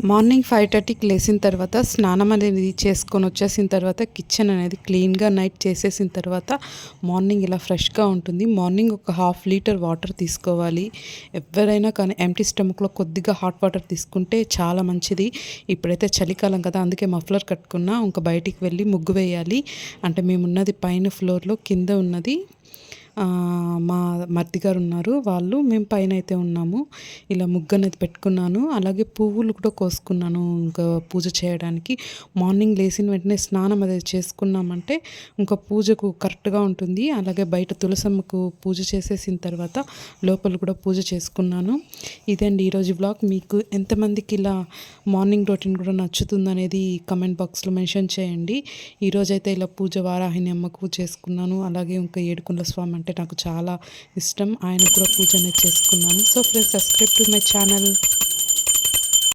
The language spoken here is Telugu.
మార్నింగ్ 5:30కి లేసిన తర్వాత స్నానం అనేది చేసుకొని వచ్చేసిన తర్వాత కిచెన్ అనేది క్లీన్గా నైట్ చేసేసిన తర్వాత మార్నింగ్ ఇలా ఫ్రెష్గా ఉంటుంది. మార్నింగ్ ఒక హాఫ్ లీటర్ వాటర్ తీసుకోవాలి. ఎవరైనా కానీ ఎంప్టీ స్టమక్లో కొద్దిగా హాట్ వాటర్ తీసుకుంటే చాలా మంచిది. ఇప్పుడైతే చలికాలం కదా, అందుకే మఫ్లర్ కట్టుకున్నా. ఇంకా బయటికి వెళ్ళి ముగ్గు వేయాలి. అంటే మేమున్నది పైన ఫ్లోర్లో, కింద ఉన్నది మా మరిది గారు ఉన్నారు, మేము పైన అయితే ఉన్నాము. ఇలా ముగ్గు అనేది పెట్టుకున్నాను. అలాగే పువ్వులు కూడా కోసుకున్నాను ఇంకా పూజ చేయడానికి. మార్నింగ్ లేచిన వెంటనే స్నానం అది చేసుకున్నామంటే ఇంకా పూజకు కరెక్ట్గా ఉంటుంది. అలాగే బయట తులసమ్మకు పూజ చేసేసిన తర్వాత లోపల కూడా పూజ చేసుకున్నాను. ఇదండి ఈరోజు బ్లాగ్. మీకు ఎంతమందికి ఇలా మార్నింగ్ రొటీన్ కూడా నచ్చుతుందనేది కమెంట్ బాక్స్లో మెన్షన్ చేయండి. ఈరోజైతే ఇలా పూజ వారాహిని అమ్మకు చేసుకున్నాను. అలాగే ఇంకా ఏడుకొండల స్వామి అంటే నాకు చాలా ఇష్టం, ఆయన కూడా పూజ అనేది చేసుకున్నాను. So friends, subscribe to my channel.